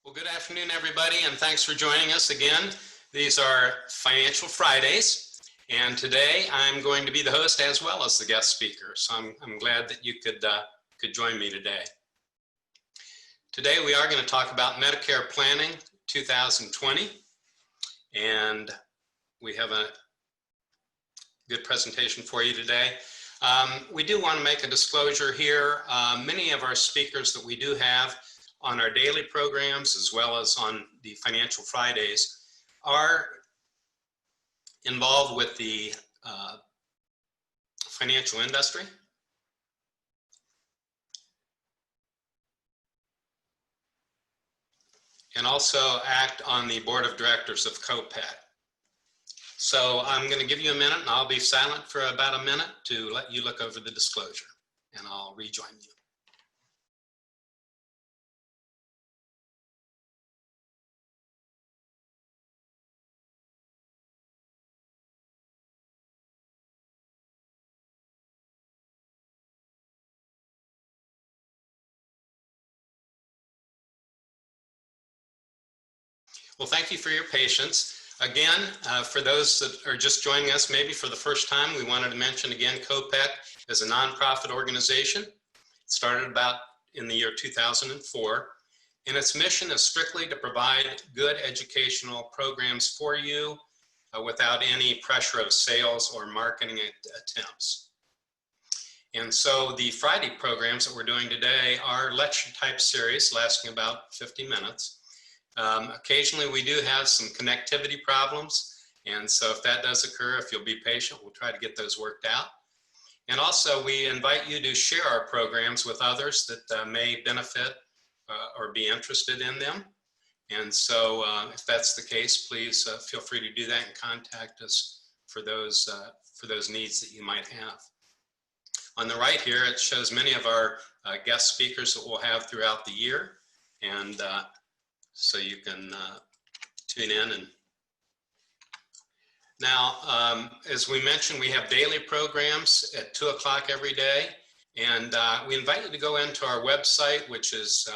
Well, good afternoon, everybody, and thanks for joining us again. These are Financial Fridays, and today I'm going to be the host as well as the guest speaker. So I'm glad that you could join me today. Today we are going to talk about Medicare Planning 2020, and we have a good presentation for you today. We do want to make a disclosure here. Many of our speakers that we do have on our daily programs as well as on the Financial Fridays are involved with the financial industry. And also act on the board of directors of COPEC. So I'm going to give you a minute and I'll be silent for about a minute to let you look over the disclosure, and I'll rejoin you. Well, thank you for your patience. Again, for those that are just joining us maybe for the first time, we wanted to mention again, COPEC is a nonprofit organization. It started about in the year 2004, and its mission is strictly to provide good educational programs for you without any pressure of sales or marketing attempts. And so the Friday programs that we're doing today are lecture type series lasting about 50 minutes. Occasionally we do have some connectivity problems, and so if that does occur, if you'll be patient, we'll try to get those worked out. And also we invite you to share our programs with others that may benefit or be interested in them. And so if that's the case, please feel free to do that and contact us for those needs that you might have. On the right here, it shows many of our guest speakers that we'll have throughout the year, and so you can tune in. And now, as we mentioned, we have daily programs at 2 o'clock every day, and we invite you to go into our website, which is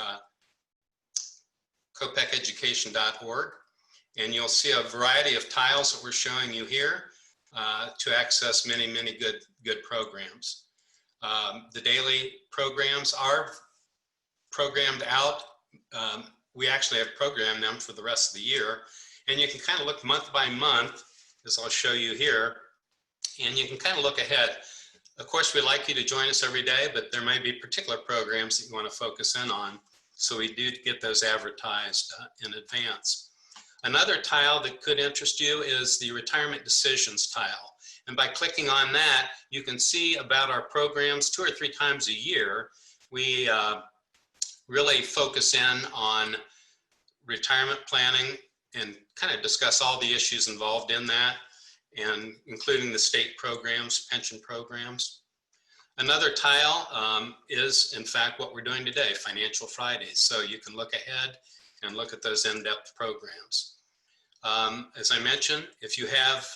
copeceducation.org, and you'll see a variety of tiles that we're showing you here to access many good programs. The daily programs are programmed out. We actually have programmed them for the rest of the year, and you can kind of look month by month, as I'll show you here, and you can kind of look ahead. Of course, we'd like you to join us every day, but there may be particular programs that you want to focus in on, so we do get those advertised in advance. Another tile that could interest you is the Retirement Decisions tile, and by clicking on that, you can see about our programs 2 or 3 times a year. We really focus in on retirement planning and kind of discuss all the issues involved in that, and including the state programs, pension programs. Another tile is, in fact, what we're doing today, Financial Fridays. So you can look ahead and look at those in-depth programs. As I mentioned, if you have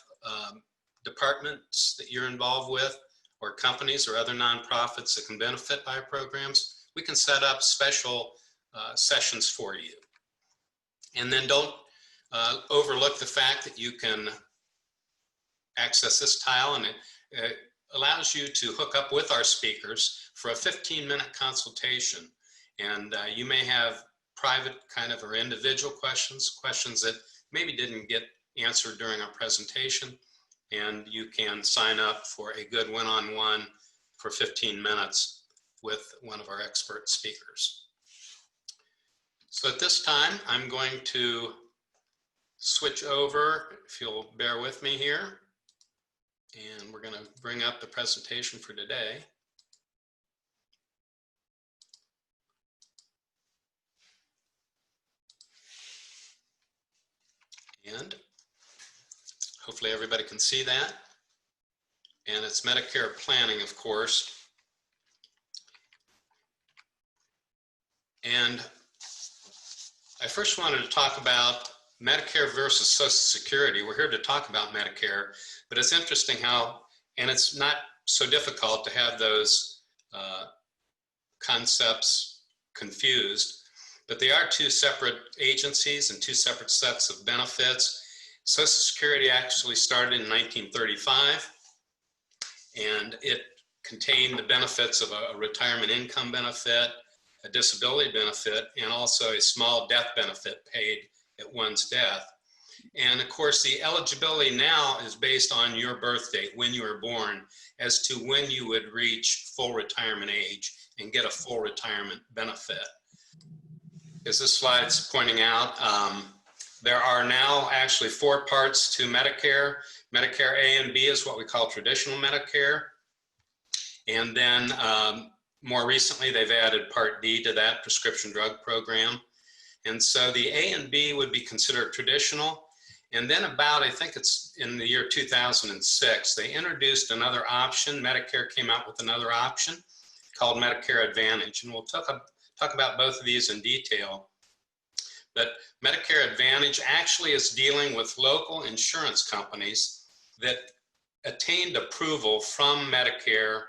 departments that you're involved with, or companies or other nonprofits that can benefit by our programs, we can set up special sessions for you. And then don't overlook the fact that you can access this tile, and it allows you to hook up with our speakers for a 15-minute consultation. And you may have private kind of or individual questions that maybe didn't get answered during our presentation, and you can sign up for a good one-on-one for 15 minutes with one of our expert speakers. So at this time, I'm going to switch over, if you'll bear with me here, and we're going to bring up the presentation for today. And hopefully everybody can see that. And it's Medicare planning, of course. And I first wanted to talk about Medicare versus Social Security. We're here to talk about Medicare, but it's interesting how, and it's not so difficult to have those concepts confused, but they are two separate agencies and two separate sets of benefits. Social Security actually started in 1935, and it contained the benefits of a retirement income benefit, a disability benefit, and also a small death benefit paid at one's death. And of course, the eligibility now is based on your birth date, when you were born, as to when you would reach full retirement age and get a full retirement benefit. As this slide's pointing out, there are now actually 4 parts to Medicare. Medicare A and B is what we call traditional Medicare. And then more recently, they've added Part D to that prescription drug program. And so the A and B would be considered traditional. And then about, I think it's in the year 2006, they introduced another option. Medicare came out with another option called Medicare Advantage. And we'll talk about both of these in detail. But Medicare Advantage actually is dealing with local insurance companies that attained approval from Medicare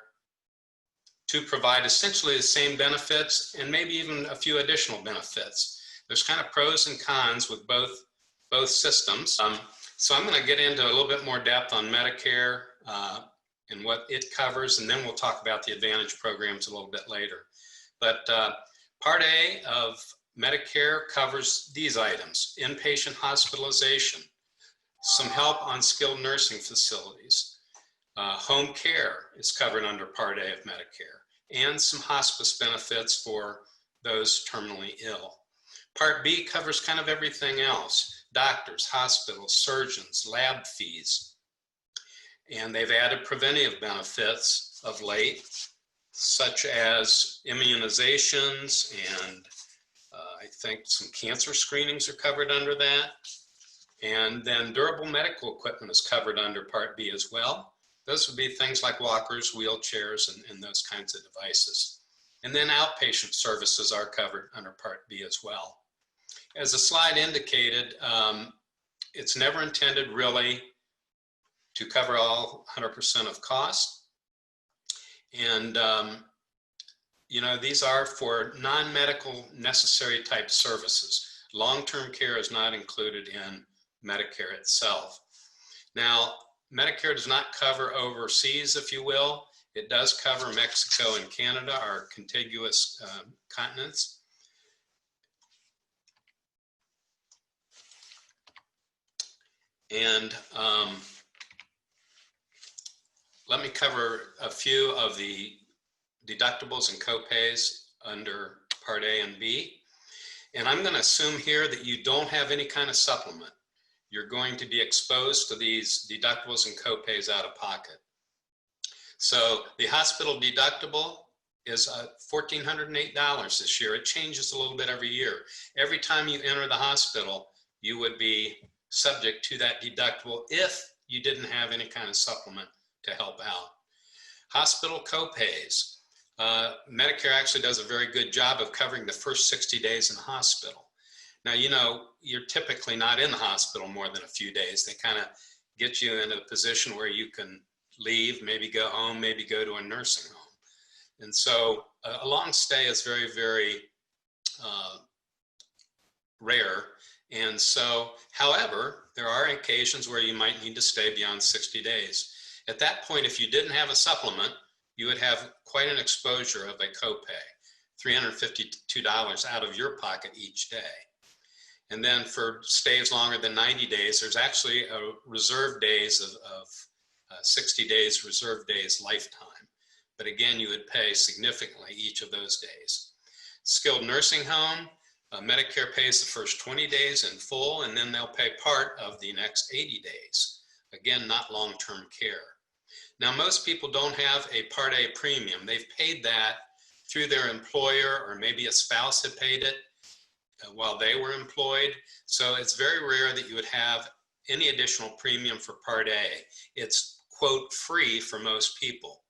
to provide essentially the same benefits and maybe even a few additional benefits. There's kind of pros and cons with both systems. So I'm going to get into a little bit more depth on Medicare and what it covers, and then we'll talk about the Advantage programs a little bit later. But Part A of Medicare covers these items: inpatient hospitalization, some help on skilled nursing facilities, home care is covered under Part A of Medicare, and some hospice benefits for those terminally ill. Part B covers kind of everything else: doctors, hospitals, surgeons, lab fees. And they've added preventive benefits of late, such as immunizations, and I think some cancer screenings are covered under that. And then durable medical equipment is covered under Part B as well. Those would be things like walkers, wheelchairs, and those kinds of devices. And then outpatient services are covered under Part B as well. As the slide indicated, it's never intended really to cover all 100% of cost. And you know, these are for non-medical necessary type services. Long-term care is not included in Medicare itself. Now, Medicare does not cover overseas, if you will. It does cover Mexico and Canada, our contiguous continents. And let me cover a few of the deductibles and copays under Part A and B. And I'm going to assume here that you don't have any kind of supplement. You're going to be exposed to these deductibles and copays out of pocket. So the hospital deductible is $1,408 this year. It changes a little bit every year. Every time you enter the hospital, you would be subject to that deductible if you didn't have any kind of supplement to help out. Hospital copays. Medicare actually does a very good job of covering the first 60 days in the hospital. Now, you know, you're typically not in the hospital more than a few days. They kind of get you in a position where you can leave, maybe go home, maybe go to a nursing home. And so a long stay is very, very rare. And so, however, there are occasions where you might need to stay beyond 60 days. At that point, if you didn't have a supplement, you would have quite an exposure of a copay, $352 out of your pocket each day. And then for stays longer than 90 days, there's actually a reserve days of 60 days, reserve days lifetime. But again, you would pay significantly each of those days. Skilled nursing home, Medicare pays the first 20 days in full, and then they'll pay part of the next 80 days. Again, not long-term care. Now, most people don't have a Part A premium. They've paid that through their employer, or maybe a spouse had paid it while they were employed. So it's very rare that you would have any additional premium for Part A. It's, quote, free for most people.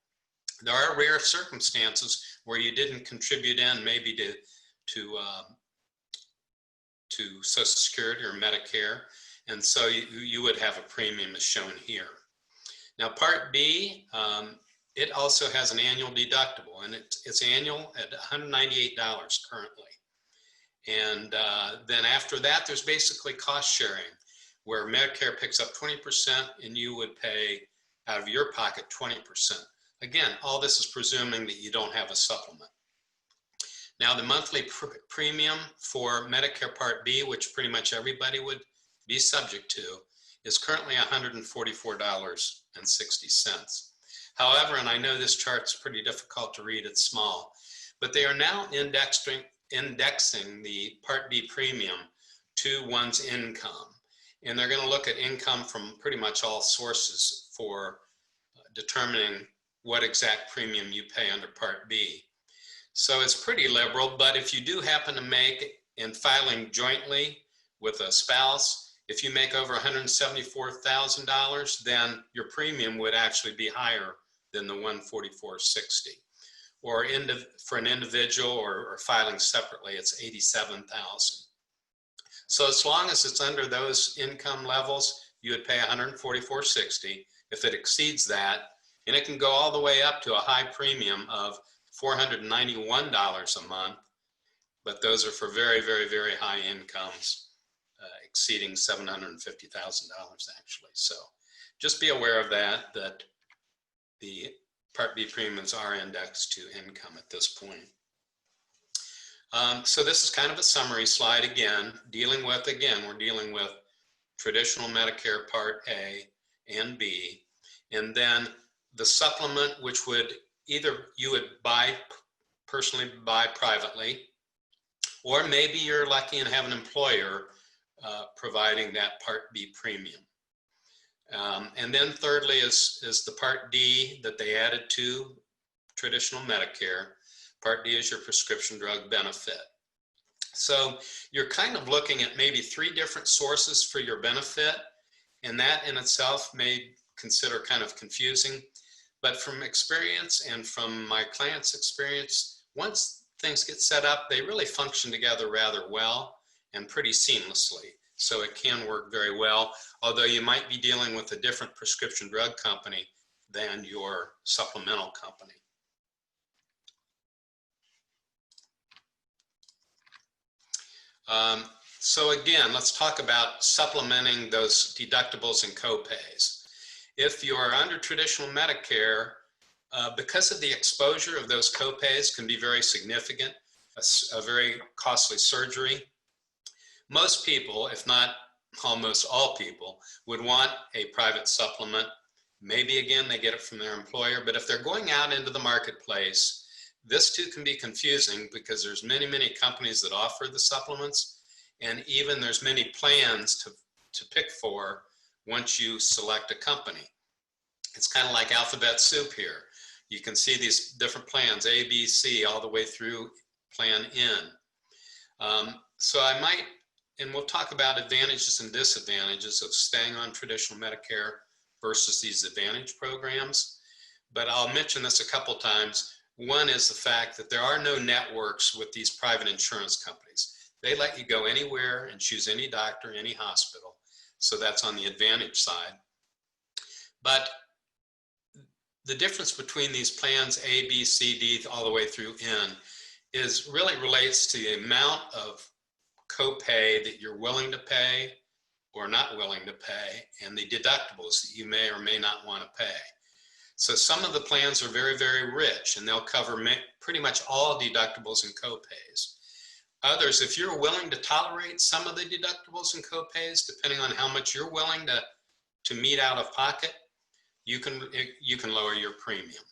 There are rare circumstances where you didn't contribute in maybe to Social Security or Medicare, and so you would have a premium as shown here. Now, Part B, it also has an annual deductible, and it's annual at $198 currently. And then after that, there's basically cost sharing, where Medicare picks up 20% and you would pay out of your pocket 20%. Again, all this is presuming that you don't have a supplement. Now, the monthly premium for Medicare Part B, which pretty much everybody would be subject to, is currently $144.60. However, and I know this chart's pretty difficult to read, it's small, but they are now indexing the Part B premium to one's income. And they're going to look at income from pretty much all sources for determining what exact premium you pay under Part B. So it's pretty liberal, but if you do happen to make, in filing jointly with a spouse, if you make over $174,000, then your premium would actually be higher than the $144.60. Or for an individual or filing separately, it's $87,000. So as long as it's under those income levels, you would pay $144.60. If it exceeds that, and it can go all the way up to a high premium of $491 a month, but those are for very, very, very high incomes, exceeding $750,000 actually. So just be aware of that the Part B premiums are indexed to income at this point. So this is kind of a summary slide again, we're dealing with traditional Medicare Part A and B, and then the supplement, which would either you would personally buy privately, or maybe you're lucky and have an employer providing that Part B premium. And then thirdly is the Part D that they added to traditional Medicare. Part D is your prescription drug benefit. So you're kind of looking at maybe 3 different sources for your benefit, and that in itself may consider kind of confusing. But from experience and from my clients' experience, once things get set up, they really function together rather well and pretty seamlessly. So it can work very well, although you might be dealing with a different prescription drug company than your supplemental company. So again, let's talk about supplementing those deductibles and copays. If you are under traditional Medicare, because of the exposure of those copays can be very significant, a very costly surgery, most people, if not almost all people, would want a private supplement. Maybe again, they get it from their employer, but if they're going out into the marketplace, this too can be confusing because there's many, many companies that offer the supplements, and even there's many plans to pick for once you select a company. It's kind of like alphabet soup here. You can see these different plans, A, B, C, all the way through Plan N. So I might, and we'll talk about advantages and disadvantages of staying on traditional Medicare versus these Advantage programs, but I'll mention this a couple times. One is the fact that there are no networks with these private insurance companies. They let you go anywhere and choose any doctor, any hospital. So that's on the Advantage side. But the difference between these plans A, B, C, D, all the way through N is really relates to the amount of copay that you're willing to pay or not willing to pay, and the deductibles that you may or may not want to pay. So some of the plans are very, very rich, and they'll cover pretty much all deductibles and copays. Others, if you're willing to tolerate some of the deductibles and copays, depending on how much you're willing to meet out of pocket, you can lower your premium.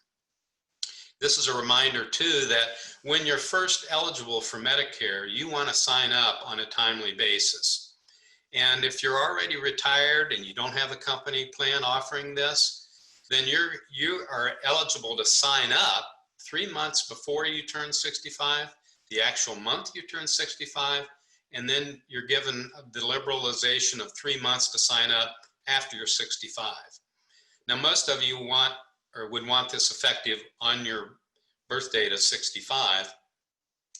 This is a reminder too that when you're first eligible for Medicare, you want to sign up on a timely basis. And if you're already retired and you don't have a company plan offering this, then you are eligible to sign up 3 months before you turn 65, the actual month you turn 65, and then you're given the liberalization of 3 months to sign up after you're 65. Now, most of you want or would want this effective on your birth date of 65,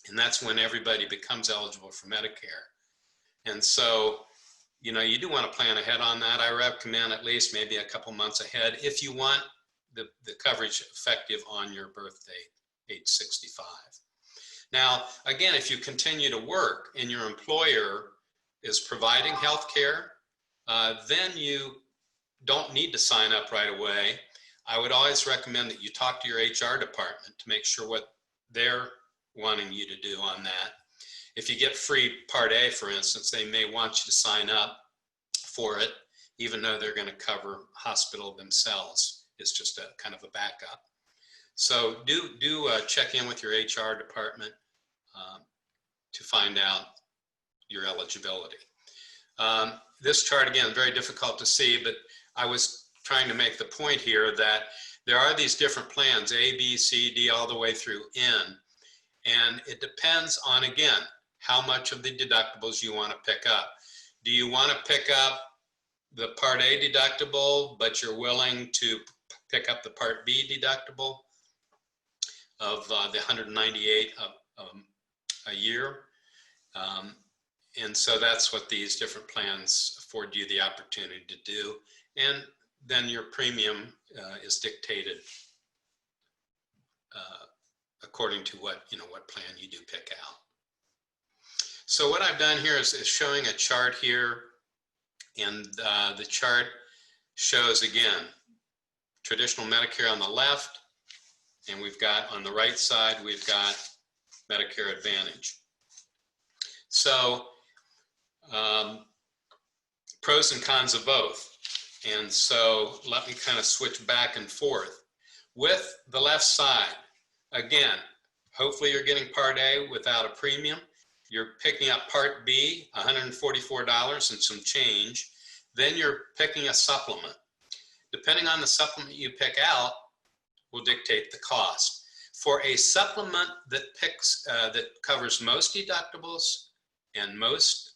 and that's when everybody becomes eligible for Medicare. And so, you know, you do want to plan ahead on that. I recommend at least maybe a couple months ahead if you want the coverage effective on your birth date, age 65. Now, again, if you continue to work and your employer is providing health care, then you don't need to sign up right away. I would always recommend that you talk to your HR department to make sure what they're wanting you to do on that. If you get free Part A, for instance, they may want you to sign up for it, even though they're going to cover hospital themselves. It's just a kind of a backup. So do check in with your HR department to find out your eligibility. This chart, again, very difficult to see, but I was trying to make the point here that there are these different plans, A, B, C, D, all the way through N. And it depends on, again, how much of the deductibles you want to pick up. Do you want to pick up the Part A deductible, but you're willing to pick up the Part B deductible of the $198 a year? And so that's what these different plans afford you the opportunity to do. And then your premium is dictated according to what plan you do pick out. So what I've done here is showing a chart here, and the chart shows, again, traditional Medicare on the left, and we've got on the right side, we've got Medicare Advantage. So pros and cons of both. And so let me kind of switch back and forth. With the left side, again, hopefully you're getting Part A without a premium. You're picking up Part B, $144 and some change. Then you're picking a supplement. Depending on the supplement you pick out will dictate the cost. For a supplement that covers most deductibles and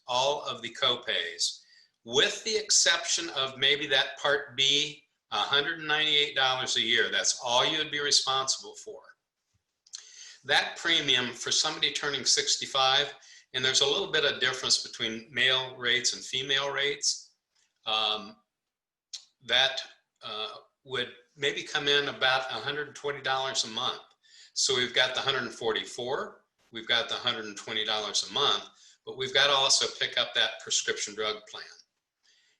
all of the copays, with the exception of maybe that Part B, $198 a year, that's all you would be responsible for. That premium for somebody turning 65, and there's a little bit of difference between male rates and female rates, that would maybe come in about $120 a month. So we've got the $144, we've got the $120 a month, but we've got to also pick up that prescription drug plan.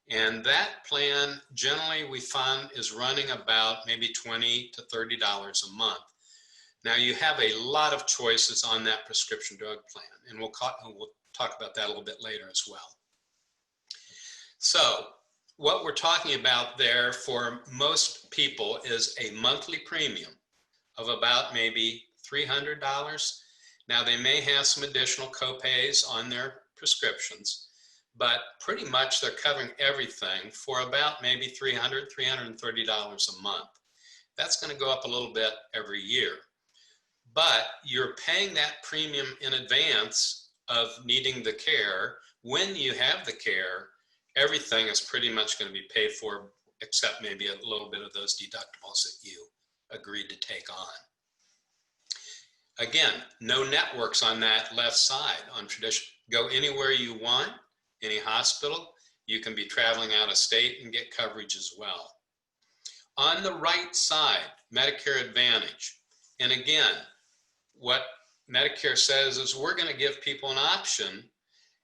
And that plan, generally we find, is running about maybe $20 to $30 a month. Now you have a lot of choices on that prescription drug plan, and we'll talk about that a little bit later as well. So what we're talking about there for most people is a monthly premium of about maybe $300. Now they may have some additional copays on their prescriptions, but pretty much they're covering everything for about maybe $300, $330 a month. That's going to go up a little bit every year. But you're paying that premium in advance of needing the care. When you have the care, everything is pretty much going to be paid for, except maybe a little bit of those deductibles that you agreed to take on. Again, no networks on that left side. On traditional, go anywhere you want, any hospital. You can be traveling out of state and get coverage as well. On the right side, Medicare Advantage. And again, what Medicare says is we're going to give people an option,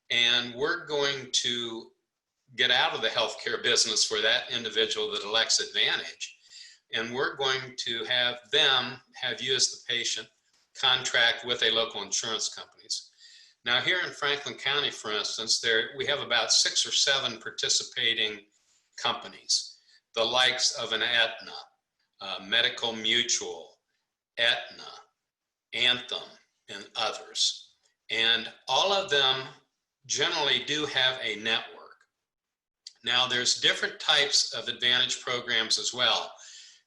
and we're going to get out of the healthcare business for that individual that elects Advantage. And we're going to have you as the patient contract with a local insurance companies. Now here in Franklin County, for instance, we have about 6 or 7 participating companies, the likes of an Aetna, Medical Mutual, Aetna, Anthem, and others. And all of them generally do have a network. Now there's different types of Advantage programs as well.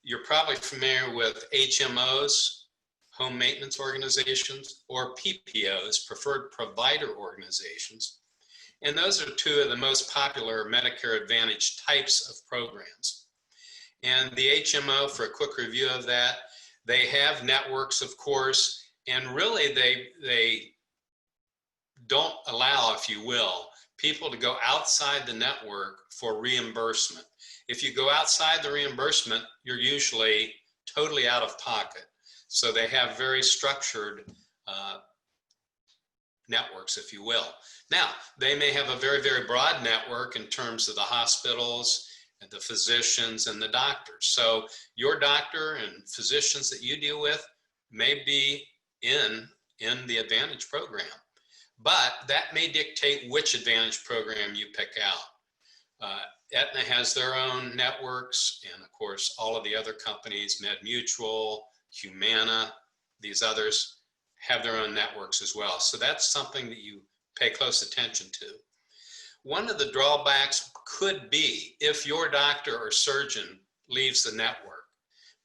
You're probably familiar with HMOs, home maintenance organizations, or PPOs, preferred provider organizations. And those are 2 of the most popular Medicare Advantage types of programs. And the HMO, for a quick review of that, they have networks, of course, and really they don't allow, if you will, people to go outside the network for reimbursement. If you go outside the reimbursement, you're usually totally out of pocket. So they have very structured networks, if you will. Now, they may have a very, very broad network in terms of the hospitals and the physicians and the doctors. So your doctor and physicians that you deal with may be in the Advantage program, but that may dictate which Advantage program you pick out. Aetna has their own networks, and of course, all of the other companies, MedMutual, Humana, these others have their own networks as well. So that's something that you pay close attention to. One of the drawbacks could be if your doctor or surgeon leaves the network.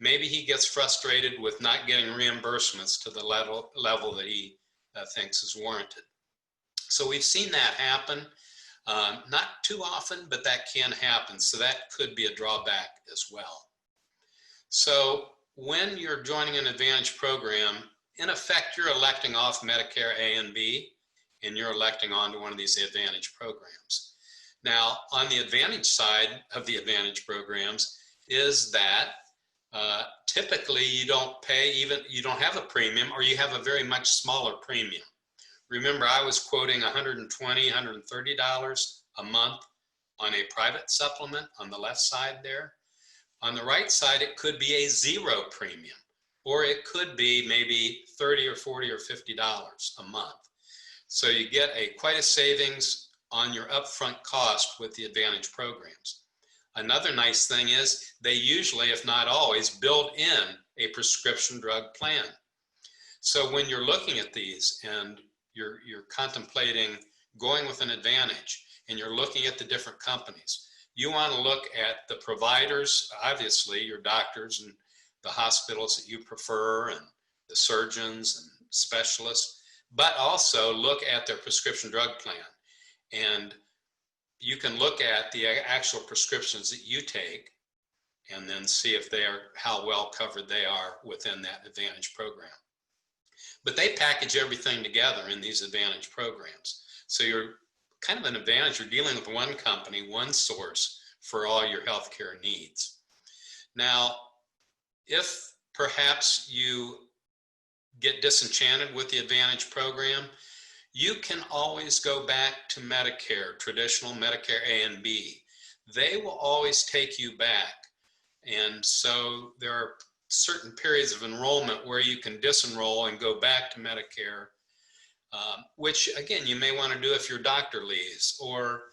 Maybe he gets frustrated with not getting reimbursements to the level that he thinks is warranted. So we've seen that happen. Not too often, but that can happen. So that could be a drawback as well. So when you're joining an Advantage program, in effect, you're electing off Medicare A and B, and you're electing onto one of these Advantage programs. Now, on the Advantage side of the Advantage programs is that typically you don't pay you don't have a premium, or you have a very much smaller premium. Remember, I was quoting $120, $130 a month on a private supplement on the left side there. On the right side, it could be a zero premium, or it could be maybe $30 or $40 or $50 a month. So you get quite a savings on your upfront cost with the Advantage programs. Another nice thing is they usually, if not always, build in a prescription drug plan. So when you're looking at these and you're contemplating going with an Advantage and you're looking at the different companies, you want to look at the providers, obviously your doctors and the hospitals that you prefer, and the surgeons and specialists, but also look at their prescription drug plan. And you can look at the actual prescriptions that you take and then see if how well covered they are within that Advantage program. But they package everything together in these Advantage programs. So you're kind of an Advantage, you're dealing with one company, one source for all your healthcare needs. Now, if perhaps you get disenchanted with the Advantage program, you can always go back to Medicare, traditional Medicare A and B. They will always take you back. And so there are certain periods of enrollment where you can disenroll and go back to Medicare, which again, you may want to do if your doctor leaves, or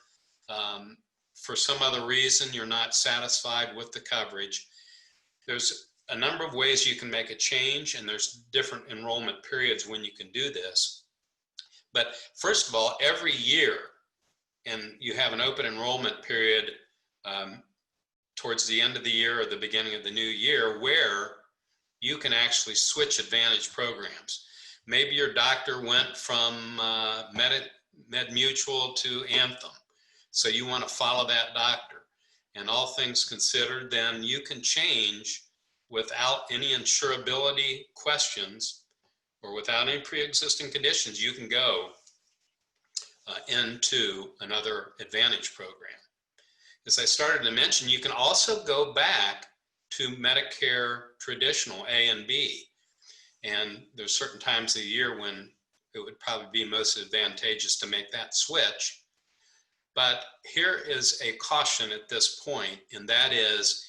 for some other reason you're not satisfied with the coverage. There's a number of ways you can make a change, and there's different enrollment periods when you can do this. But first of all, every year, and you have an open enrollment period towards the end of the year or the beginning of the new year, where you can actually switch Advantage programs. Maybe your doctor went from MedMutual to Anthem, so you want to follow that doctor. And all things considered, then you can change without any insurability questions or without any pre-existing conditions. You can go into another Advantage program. As I started to mention, you can also go back to Medicare traditional A and B. And there's certain times of the year when it would probably be most advantageous to make that switch. But here is a caution at this point, and that is,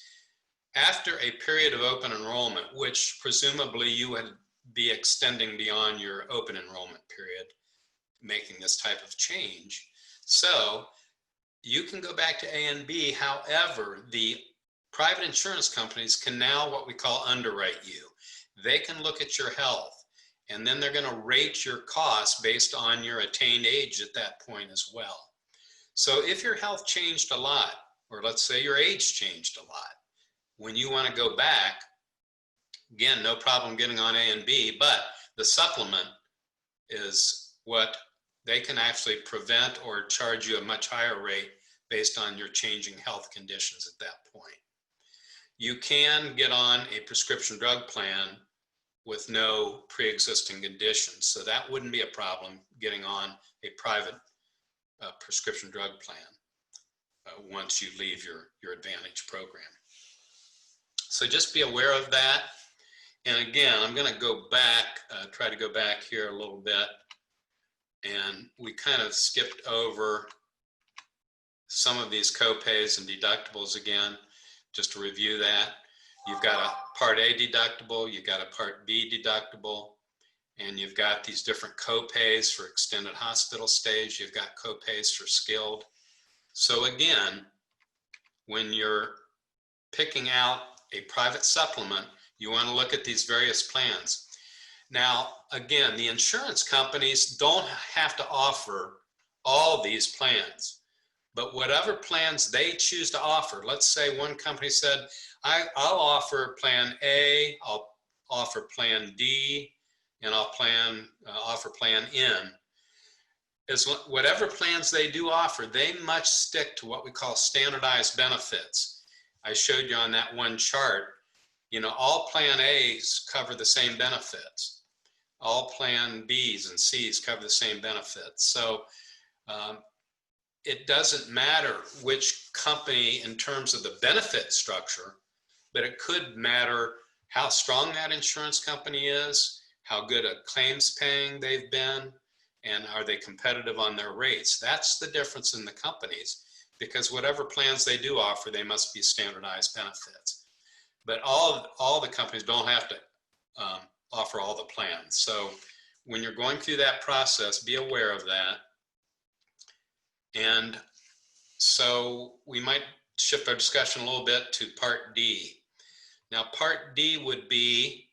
after a period of open enrollment, which presumably you would be extending beyond your open enrollment period, making this type of change. So you can go back to A and B. However, the private insurance companies can now what we call underwrite you. They can look at your health, and then they're going to rate your costs based on your attained age at that point as well. So if your health changed a lot, or let's say your age changed a lot, when you want to go back, again, no problem getting on A and B, but the supplement is what they can actually prevent or charge you a much higher rate based on your changing health conditions at that point. You can get on a prescription drug plan with no pre-existing conditions, so that wouldn't be a problem getting on a private prescription drug plan once you leave your Advantage program. So just be aware of that. And again, I'm going to go back, try to go back here a little bit. And we kind of skipped over some of these copays and deductibles again, just to review that. You've got a Part A deductible, you've got a Part B deductible, and you've got these different copays for extended hospital stays. You've got copays for skilled. So again, when you're picking out a private supplement, you want to look at these various plans. Now, again, the insurance companies don't have to offer all these plans, but whatever plans they choose to offer, let's say one company said, I'll offer plan A, I'll offer plan D, and I'll offer plan N. Whatever plans they do offer, they must stick to what we call standardized benefits. I showed you on that one chart, you know, all plan A's cover the same benefits. All plan B's and C's cover the same benefits. So it doesn't matter which company in terms of the benefit structure, but it could matter how strong that insurance company is, how good at claims paying they've been, and are they competitive on their rates. That's the difference in the companies, because whatever plans they do offer, they must be standardized benefits. But all the companies don't have to offer all the plans. So when you're going through that process, be aware of that. And so we might shift our discussion a little bit to Part D. Now, Part D would be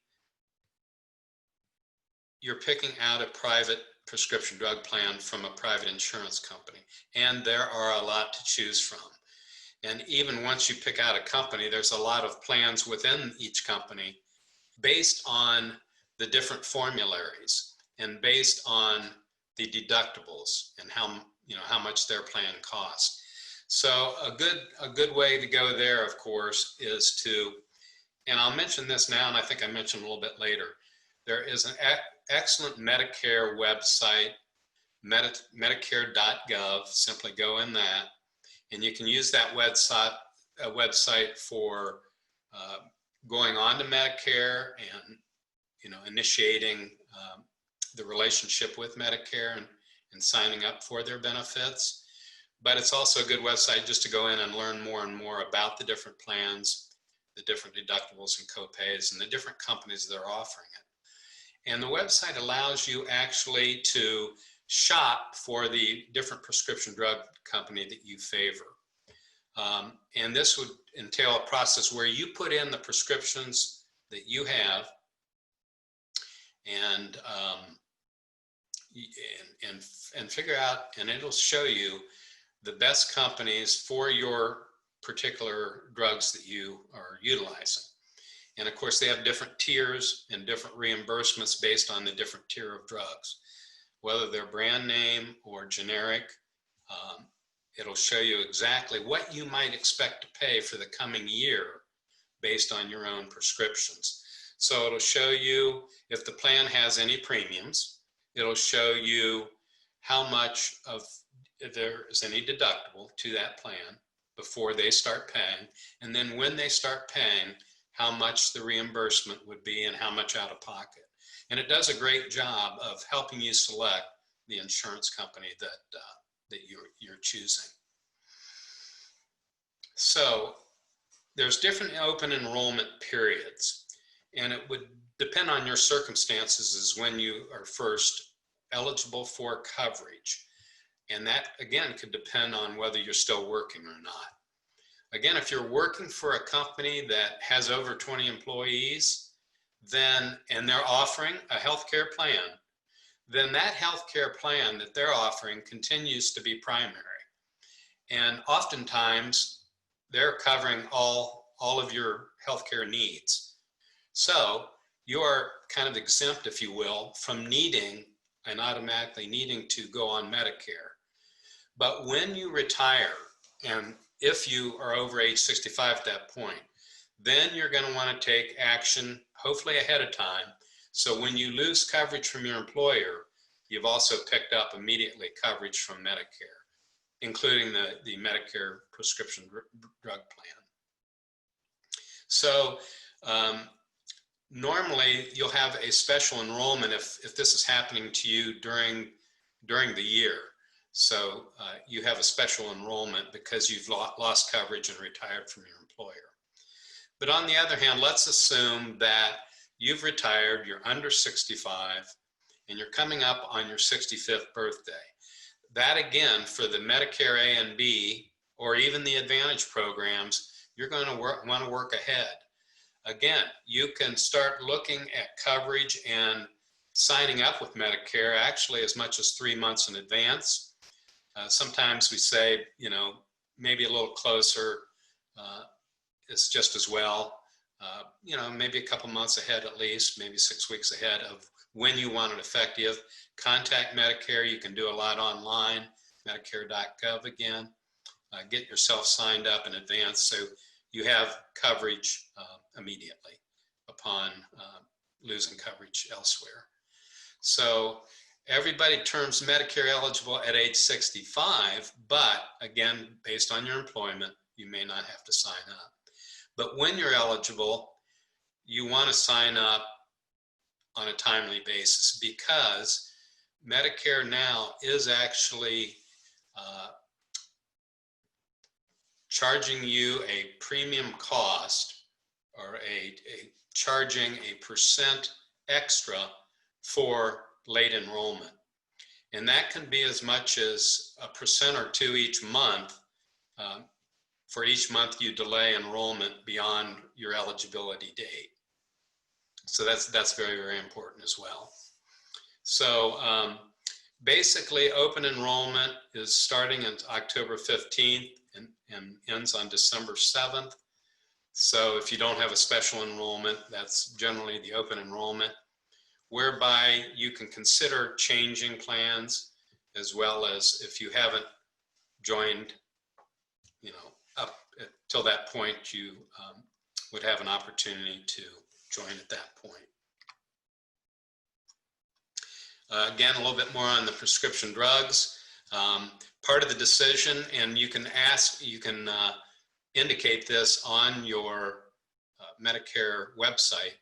you're picking out a private prescription drug plan from a private insurance company, and there are a lot to choose from. And even once you pick out a company, there's a lot of plans within each company based on the different formularies and based on the deductibles and how much their plan costs. So a good way to go there, of course, is to, and I'll mention this now, and I think I mentioned a little bit later, there is an excellent Medicare website, medicare.gov. Simply go in that, and you can use that website for going on to Medicare and initiating the relationship with Medicare and signing up for their benefits. But it's also a good website just to go in and learn more and more about the different plans, the different deductibles and copays, and the different companies that are offering it. And the website allows you actually to shop for the different prescription drug company that you favor. And this would entail a process where you put in the prescriptions that you have and figure out, and it'll show you the best companies for your particular drugs that you are utilizing. And of course, they have different tiers and different reimbursements based on the different tier of drugs, whether they're brand name or generic. It'll show you exactly what you might expect to pay for the coming year based on your own prescriptions. So it'll show you if the plan has any premiums. It'll show you how much if there is any deductible to that plan before they start paying, and then when they start paying, how much the reimbursement would be and how much out of pocket. And it does a great job of helping you select the insurance company that you're choosing. So there's different open enrollment periods, and it would depend on your circumstances as when you are first eligible for coverage. And that, again, could depend on whether you're still working or not. Again, if you're working for a company that has over 20 employees, and they're offering a healthcare plan, then that healthcare plan that they're offering continues to be primary. And oftentimes, they're covering all of your healthcare needs. So you are kind of exempt, if you will, from needing and automatically needing to go on Medicare. But when you retire, and if you are over age 65 at that point, then you're going to want to take action, hopefully ahead of time. So when you lose coverage from your employer, you've also picked up immediately coverage from Medicare, including the Medicare prescription drug plan. So normally you'll have a special enrollment if this is happening to you during during the year. So you have a special enrollment because you've lost coverage and retired from your employer. But on the other hand, let's assume that you've retired, you're under 65, and you're coming up on your 65th birthday. That again, for the Medicare A and B, or even the Advantage programs, you're going to want to work ahead. Again, you can start looking at coverage and signing up with Medicare actually as much as 3 months in advance. Sometimes we say, you know, maybe a little closer is just as well. You know, maybe a couple months ahead at least, maybe 6 weeks ahead of when you want it effective. Contact Medicare. You can do a lot online, medicare.gov again. Get yourself signed up in advance so you have coverage immediately upon losing coverage elsewhere. So everybody turns Medicare eligible at age 65, but again, based on your employment, you may not have to sign up. But when you're eligible, you want to sign up on a timely basis because Medicare now is actually charging you a premium cost or charging a percent extra for late enrollment. And that can be as much as 1% or 2% each month for each month you delay enrollment beyond your eligibility date. So that's very, very important as well. So basically open enrollment is starting on October 15th and ends on December 7th. So if you don't have a special enrollment, that's generally the open enrollment, whereby you can consider changing plans, as well as if you haven't joined, you know, up till that point, you would have an opportunity to join at that point. Again, a little bit more on the prescription drugs. Part of the decision, and you can indicate this on your Medicare website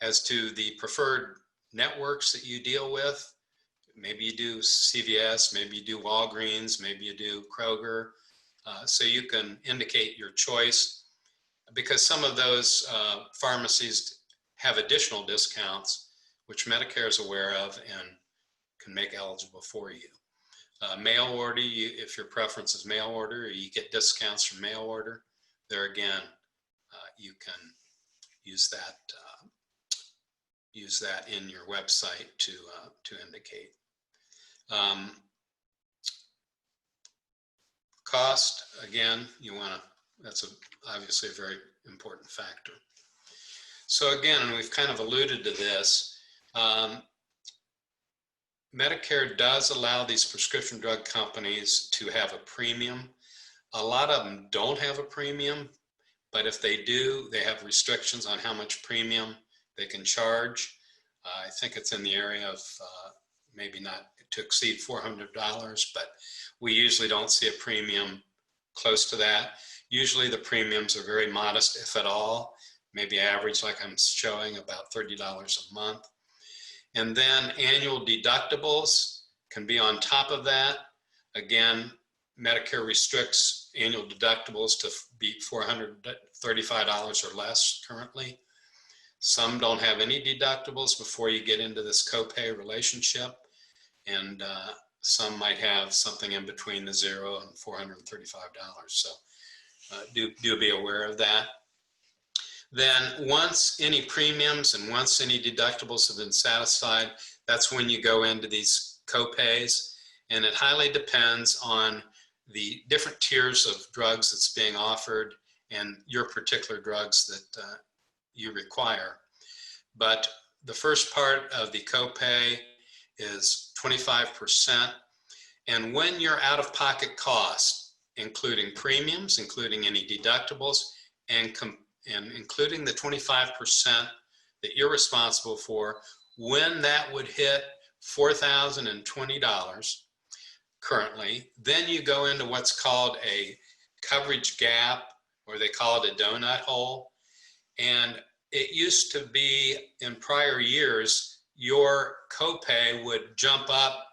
as to the preferred networks that you deal with. Maybe you do CVS, maybe you do Walgreens, maybe you do Kroger. So you can indicate your choice, because some of those pharmacies have additional discounts, which Medicare is aware of and can make eligible for you. Mail order, if your preference is mail order, you get discounts from mail order. There again, you can use that in your website to indicate. Cost, again, that's obviously a very important factor. So again, and we've kind of alluded to this, Medicare does allow these prescription drug companies to have a premium. A lot of them don't have a premium, but if they do, they have restrictions on how much premium they can charge. I think it's in the area of maybe not to exceed $400, but we usually don't see a premium close to that. Usually the premiums are very modest, if at all, maybe average, like I'm showing, about $30 a month. And then annual deductibles can be on top of that. Again, Medicare restricts annual deductibles to be $435 or less currently. Some don't have any deductibles before you get into this copay relationship, and some might have something in between the $0 and $435. So do be aware of that. Then once any premiums and once any deductibles have been satisfied, that's when you go into these copays, and it highly depends on the different tiers of drugs that's being offered and your particular drugs that you require. But the first part of the copay is 25%. And when your out-of-pocket cost, including premiums, including any deductibles, and including the 25% that you're responsible for, when that would hit $4,020 currently, then you go into what's called a coverage gap, or they call it a donut hole. And it used to be in prior years, your copay would jump up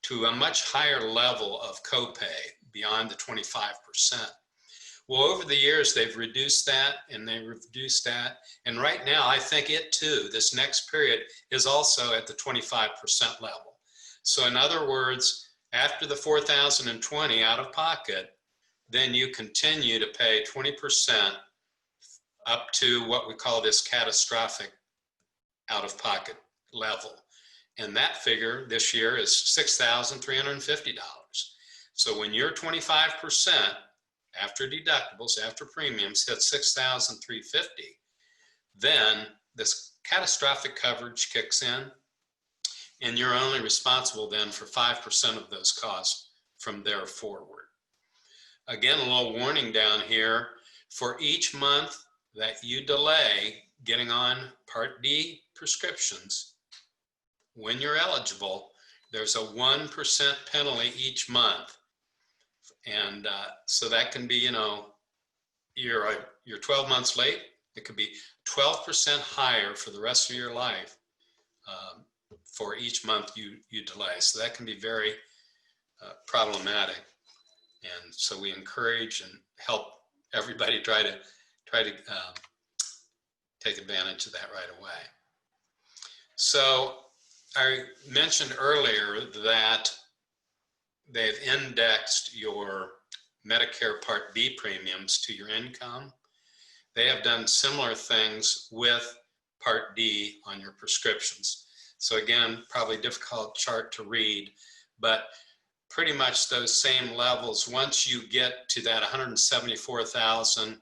to a much higher level of copay beyond the 25%. Well, over the years, they've reduced that and they reduced that. And right now, I think it too, this next period, is also at the 25% level. So in other words, after the $4,020 out of pocket, then you continue to pay 20% up to what we call this catastrophic out of pocket level. And that figure this year is $6,350. So when you're 25%, after deductibles, after premiums hit $6,350, then this catastrophic coverage kicks in, and you're only responsible then for 5% of those costs from there forward. Again, a little warning down here, for each month that you delay getting on Part D prescriptions, when you're eligible, there's a 1% penalty each month. And so that can be, you're 12 months late, it could be 12% higher for the rest of your life for each month you delay. So that can be very problematic. And so we encourage and help everybody try to take advantage of that right away. So I mentioned earlier that they've indexed your Medicare Part D premiums to your income. They have done similar things with Part D on your prescriptions. So again, probably difficult chart to read, but pretty much those same levels. Once you get to that $174,000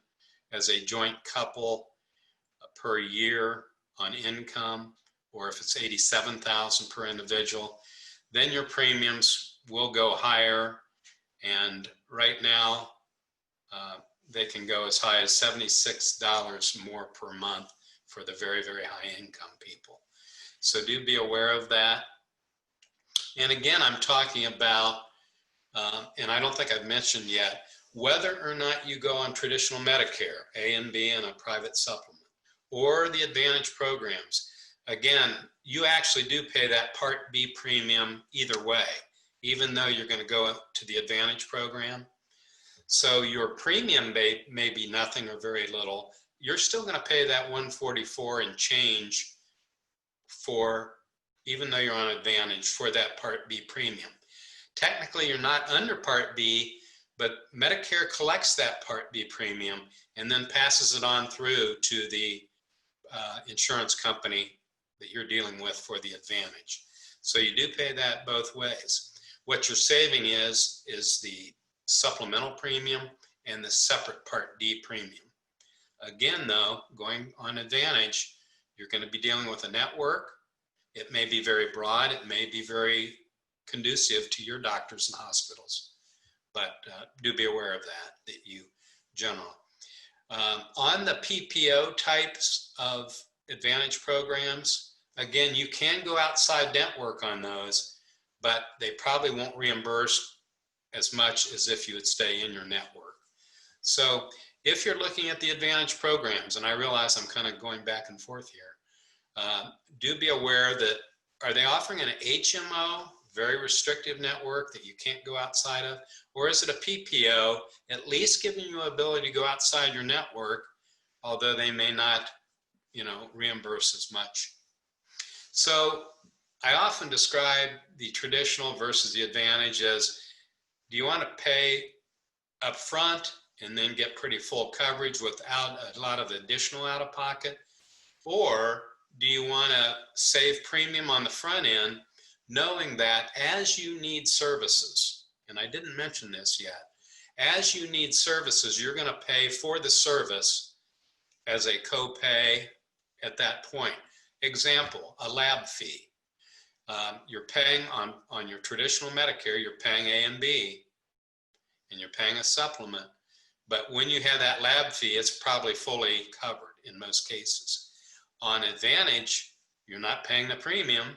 as a joint couple per year on income, or if it's $87,000 per individual, then your premiums will go higher. And right now, they can go as high as $76 more per month for the very, very high income people. So do be aware of that. And again, I'm talking about, and I don't think I've mentioned yet, whether or not you go on traditional Medicare, A and B and a private supplement, or the Advantage programs. Again, you actually do pay that Part B premium either way, even though you're going to go to the Advantage program. So your premium may be nothing or very little. You're still going to pay that $144 and change for, even though you're on Advantage, for that Part B premium. Technically, you're not under Part B, but Medicare collects that Part B premium and then passes it on through to the insurance company that you're dealing with for the Advantage. So you do pay that both ways. What you're saving is the supplemental premium and the separate Part D premium. Again, though, going on Advantage, you're going to be dealing with a network. It may be very broad. It may be very conducive to your doctors and hospitals, but do be aware of that you general. On the PPO types of Advantage programs, again, you can go outside network on those, but they probably won't reimburse as much as if you would stay in your network. So if you're looking at the Advantage programs, and I realize I'm kind of going back and forth here, do be aware that, are they offering an HMO, very restrictive network that you can't go outside of? Or is it a PPO, at least giving you ability to go outside your network, although they may not, reimburse as much? So I often describe the traditional versus the Advantage as, do you want to pay up front and then get pretty full coverage without a lot of additional out of pocket? Or do you want to save premium on the front end, knowing that as you need services, and I didn't mention this yet, as you need services, you're going to pay for the service as a copay at that point. Example, a lab fee. You're paying on your traditional Medicare, you're paying A and B, and you're paying a supplement. But when you have that lab fee, it's probably fully covered in most cases. On Advantage, you're not paying the premium,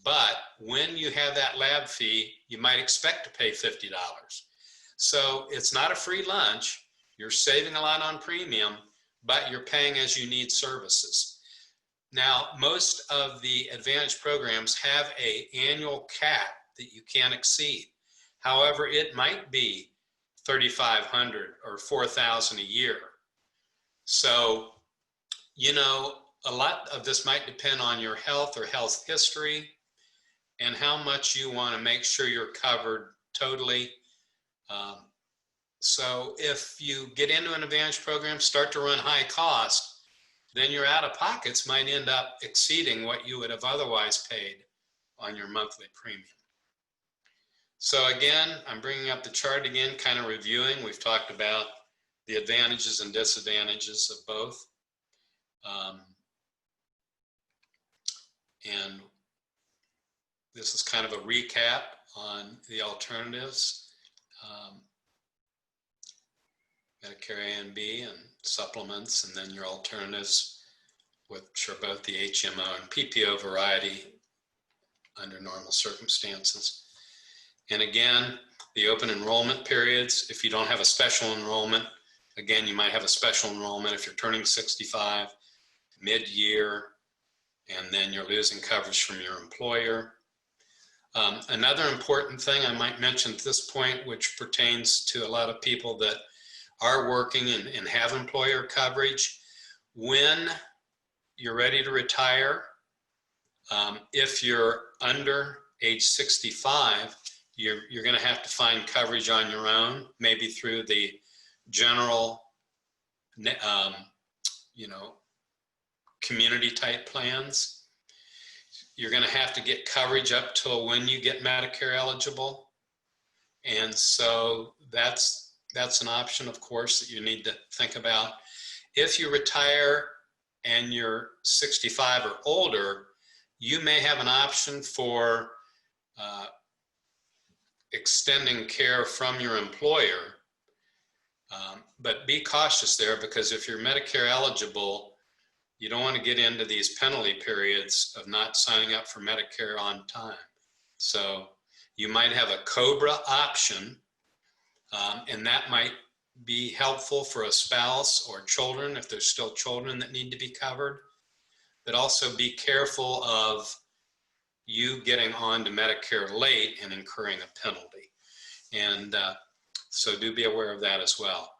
but when you have that lab fee, you might expect to pay $50. So it's not a free lunch. You're saving a lot on premium, but you're paying as you need services. Now, most of the Advantage programs have an annual cap that you can't exceed. However, it might be $3,500 or $4,000 a year. So, you know, a lot of this might depend on your health or health history and how much you want to make sure you're covered totally. So if you get into an Advantage program, start to run high cost, then your out-of-pockets might end up exceeding what you would have otherwise paid on your monthly premium. So again, I'm bringing up the chart again, kind of reviewing. We've talked about the advantages and disadvantages of both. And this is kind of a recap on the alternatives. Medicare A and B and supplements, and then your alternatives, which are both the HMO and PPO variety under normal circumstances. And again, the open enrollment periods, if you don't have a special enrollment, again, you might have a special enrollment if you're turning 65, mid-year, and then you're losing coverage from your employer. Another important thing I might mention at this point, which pertains to a lot of people that are working and have employer coverage, when you're ready to retire, if you're under age 65, you're going to have to find coverage on your own, maybe through the general, you know, community type plans. You're going to have to get coverage up till when you get Medicare eligible. And so that's an option, of course, that you need to think about. If you retire and you're 65 or older, you may have an option for extending care from your employer. But be cautious there, because if you're Medicare eligible, you don't want to get into these penalty periods of not signing up for Medicare on time. So you might have a COBRA option, and that might be helpful for a spouse or children if there's still children that need to be covered. But also be careful of you getting on to Medicare late and incurring a penalty. And so do be aware of that as well.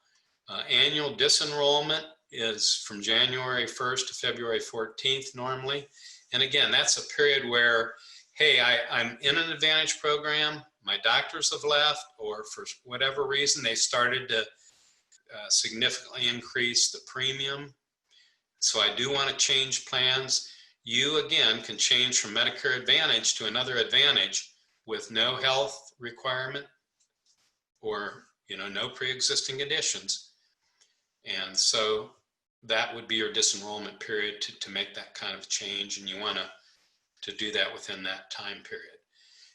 Annual disenrollment is from January 1st to February 14th normally. And again, that's a period where, hey, I'm in an Advantage program, my doctors have left, or for whatever reason, they started to significantly increase the premium. So I do want to change plans. You, again, can change from Medicare Advantage to another Advantage with no health requirement or, you know, no pre-existing conditions. And so that would be your disenrollment period to make that kind of change, and you want to do that within that time period.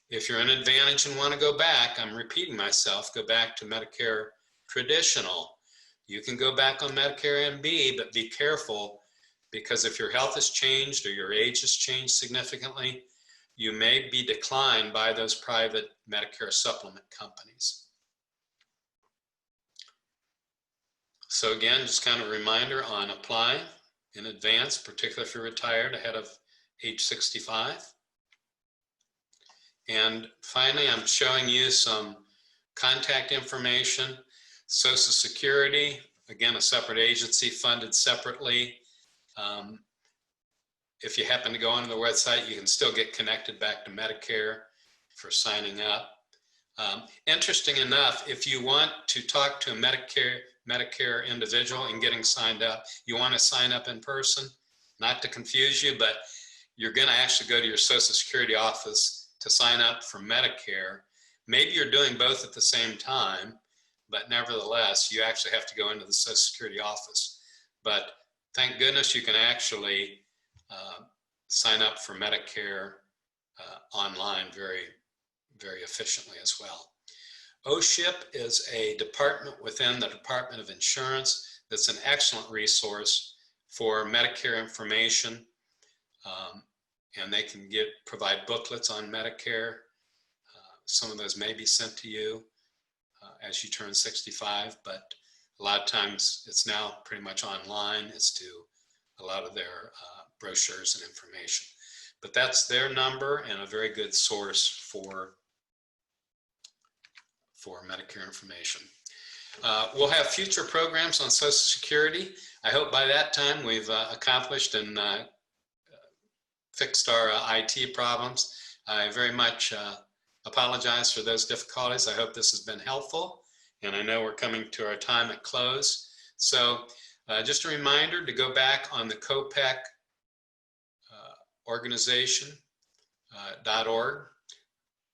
If you're in Advantage and want to go back, I'm repeating myself, go back to Medicare Traditional. You can go back on Medicare MB, but be careful, because if your health has changed or your age has changed significantly, you may be declined by those private Medicare supplement companies. So again, just kind of a reminder on applying in advance, particularly if you're retired ahead of age 65. And finally, I'm showing you some contact information. Social Security, again, a separate agency funded separately. If you happen to go onto the website, you can still get connected back to Medicare for signing up. Interesting enough, if you want to talk to a Medicare individual and getting signed up, you want to sign up in person, not to confuse you, but you're going to actually go to your Social Security office to sign up for Medicare. Maybe you're doing both at the same time, but nevertheless, you actually have to go into the Social Security office. But thank goodness you can actually sign up for Medicare online very, very efficiently as well. OSHIP is a department within the Department of Insurance that's an excellent resource for Medicare information. And they can provide booklets on Medicare. Some of those may be sent to you as you turn 65, but a lot of times it's now pretty much online as to a lot of their brochures and information. But that's their number and a very good source for for Medicare information. We'll have future programs on Social Security. I hope by that time we've accomplished and fixed our IT problems. I very much apologize for those difficulties. I hope this has been helpful, and I know we're coming to our time at close. So just a reminder to go back on the COPEC organization.org,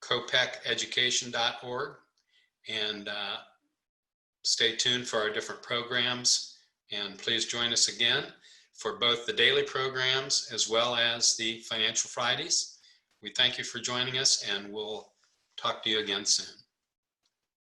copeceducation.org, and stay tuned for our different programs. And please join us again for both the daily programs as well as the Financial Fridays. We thank you for joining us, and we'll talk to you again soon.